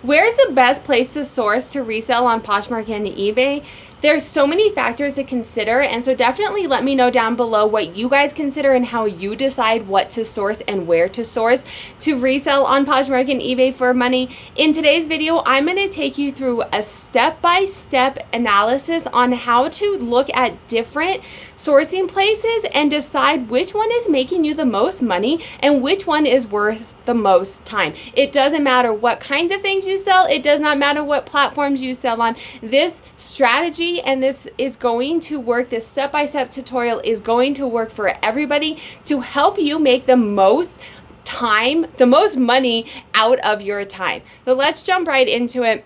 Where's the best place to source to resell on Poshmark and eBay? There's so many factors to consider, and so definitely let me know down below what you guys consider and how you decide what to source and where to source to resell on Poshmark and eBay for money. In today's video, I'm going to take you through a step-by-step analysis on how to look at different sourcing places and decide which one is making you the most money and which one is worth the most time. It doesn't matter what kinds of things you sell. It does not matter what platforms you sell on. This strategy and this is going to work. This step-by-step tutorial is going to work for everybody to help you make the most time, the most money out of your time. So let's jump right into it.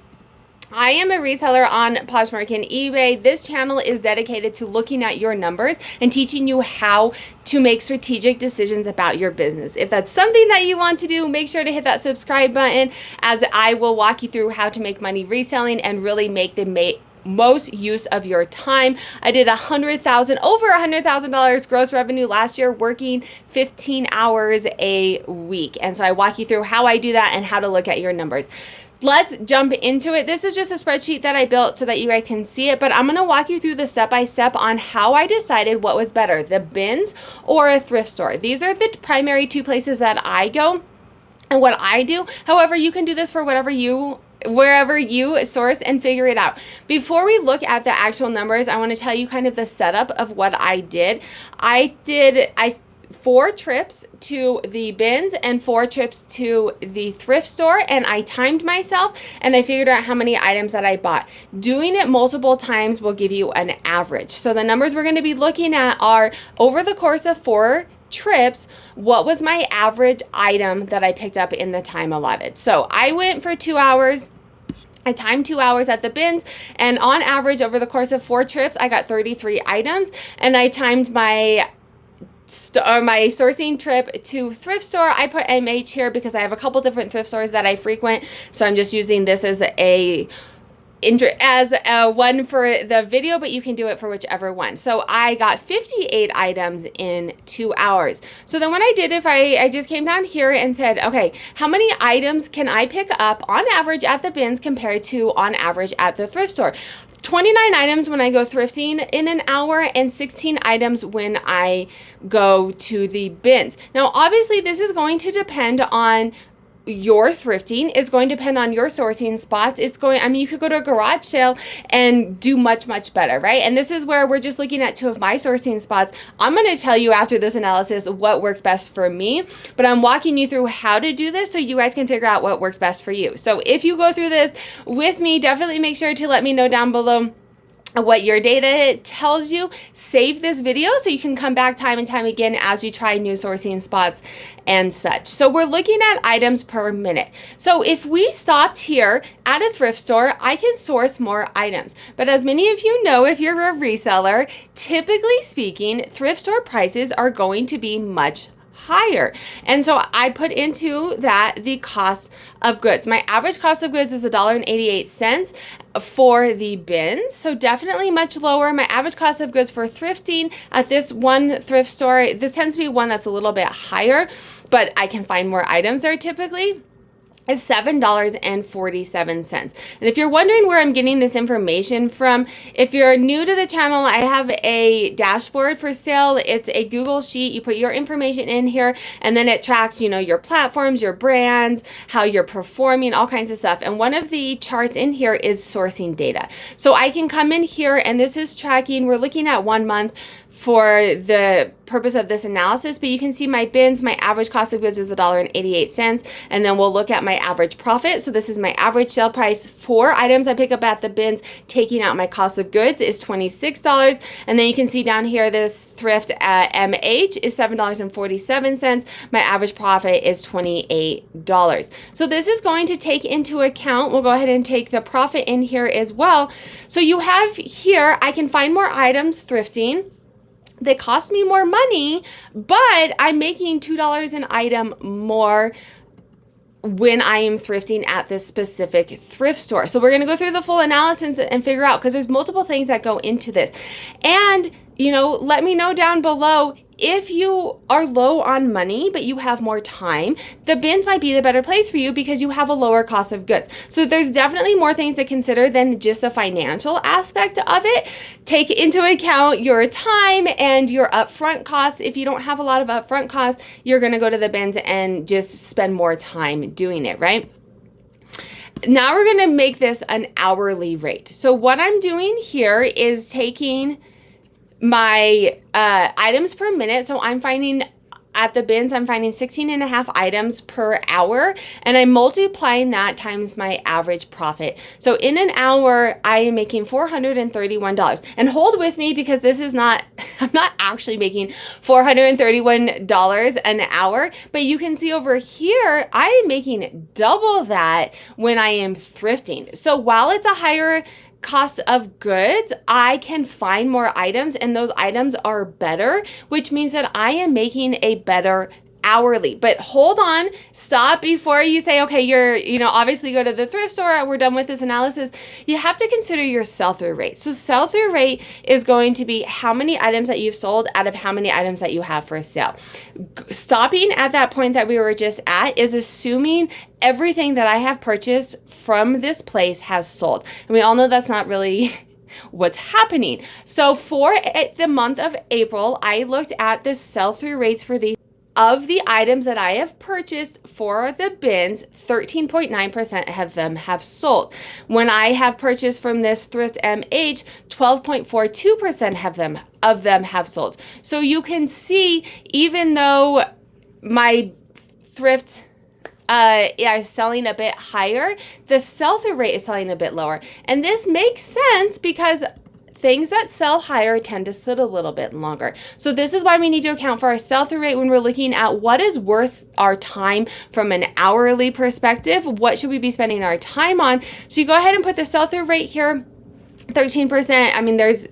I am a reseller on Poshmark and eBay. This channel is dedicated to looking at your numbers and teaching you how to make strategic decisions about your business. If that's something that you want to do, make sure to hit that subscribe button, as I will walk you through how to make money reselling and really make the most use of your time. I did over $100,000 gross revenue last year, working 15 hours a week. And so I walk you through how I do that and how to look at your numbers. Let's jump into it. This is just a spreadsheet that I built so that you guys can see it, but I'm going to walk you through the step-by-step on how I decided what was better, the bins or a thrift store. These are the primary two places that I go and what I do. However, you can do this for wherever you source and figure it out. Before we look at the actual numbers, I want to tell you kind of the setup of what I did. I 4 trips to the bins and 4 trips to the thrift store, and I timed myself and I figured out how many items that I bought. Doing it multiple times will give you an average. So the numbers we're going to be looking at are over the course of 4 trips, what was my average item that I picked up in the time allotted. So I went for 2 hours. I timed 2 hours at the bins, and on average over the course of 4 trips, I got 33 items, and I timed my sourcing trip to thrift store. I put MH here because I have a couple different thrift stores that I frequent, so I'm just using this as a one for the video, but you can do it for whichever one. So I got 58 items in 2 hours. So then what I did, if I just came down here and said, okay, how many items can I pick up on average at the bins compared to on average at the thrift store? 29 items when I go thrifting in an hour and 16 items when I go to the bins. Now, obviously, this is going to depend on your thrifting, is going to depend on your sourcing spots. You could go to a garage sale and do much, much better, right? And this is where we're just looking at 2 of my sourcing spots. I'm going to tell you after this analysis what works best for me, but I'm walking you through how to do this so you guys can figure out what works best for you. So if you go through this with me, definitely make sure to let me know down below what your data tells you. Save this video so you can come back time and time again as you try new sourcing spots and such. So we're looking at items per minute. So if we stopped here at a thrift store, I can source more items. But as many of you know, if you're a reseller, typically speaking, thrift store prices are going to be much higher. And so I put into that the cost of goods. My average cost of goods is $1.88 for the bins. So definitely much lower. My average cost of goods for thrifting at this one thrift store, this tends to be one that's a little bit higher, but I can find more items there typically, is $7.47. And if you're wondering where I'm getting this information from, if you're new to the channel, I have a dashboard for sale. It's a Google sheet. You put your information in here, and then it tracks, your platforms, your brands, how you're performing, all kinds of stuff. And one of the charts in here is sourcing data. So I can come in here, and this is tracking. We're looking at 1 month for the purpose of this analysis, but you can see my bins, my average cost of goods is $1.88, and then we'll look at my average profit. So this is my average sale price for items I pick up at the bins, taking out my cost of goods is $26, and then you can see down here this thrift at MH is $7.47. My average profit is $28. So this is going to take into account, we'll go ahead and take the profit in here as well. So you have here, I can find more items thrifting. They cost me more money, but I'm making $2 an item more when I am thrifting at this specific thrift store. So we're going to go through the full analysis and figure out, because there's multiple things that go into this. And let me know down below if you are low on money, but you have more time, the bins might be the better place for you because you have a lower cost of goods. So there's definitely more things to consider than just the financial aspect of it. Take into account your time and your upfront costs. If you don't have a lot of upfront costs, you're going to go to the bins and just spend more time doing it, right? Now we're going to make this an hourly rate. So what I'm doing here is taking my items per minute. So I'm finding at the bins, I'm finding 16 and a half items per hour, and I'm multiplying that times my average profit. So in an hour, I am making $431. And hold with me because this is not, I'm not actually making $431 an hour, but you can see over here, I am making double that when I am thrifting. So while it's a higher cost of goods, I can find more items and those items are better, which means that I am making a better hourly. But hold on, stop before you say, okay, obviously go to the thrift store, we're done with this analysis. You have to consider your sell-through rate. So sell-through rate is going to be how many items that you've sold out of how many items that you have for sale. Stopping at that point that we were just at is assuming everything that I have purchased from this place has sold. And we all know that's not really what's happening. So for the month of April, I looked at the sell-through rates for these. Of the items that I have purchased for the bins, 13.9% of them have sold. When I have purchased from this Thrift MH, 12.42% of them have sold. So you can see, even though my thrift is selling a bit higher, the sell-through rate is selling a bit lower. And this makes sense because things that sell higher tend to sit a little bit longer. So this is why we need to account for our sell-through rate when we're looking at what is worth our time from an hourly perspective. What should we be spending our time on? So you go ahead and put the sell-through rate here, 13%. I mean, there's,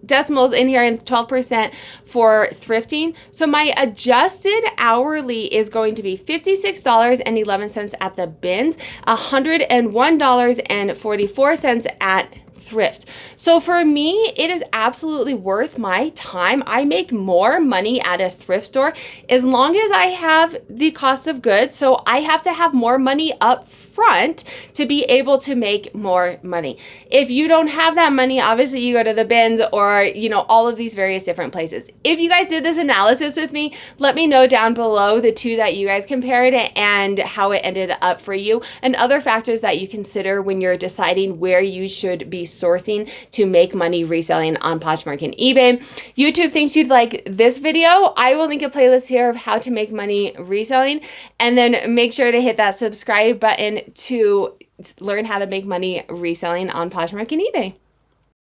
decimals in here, and 12% for thrifting. So my adjusted hourly is going to be $56.11 at the bins, $101.44 at thrift. So for me, it is absolutely worth my time. I make more money at a thrift store as long as I have the cost of goods. So I have to have more money up front to be able to make more money. If you don't have that money, obviously you go to the bins or, all of these various different places. If you guys did this analysis with me, let me know down below the two that you guys compared and how it ended up for you, and other factors that you consider when you're deciding where you should be sourcing to make money reselling on Poshmark and eBay. YouTube thinks you'd like this video. I will link a playlist here of how to make money reselling, and then make sure to hit that subscribe button to learn how to make money reselling on Poshmark and eBay.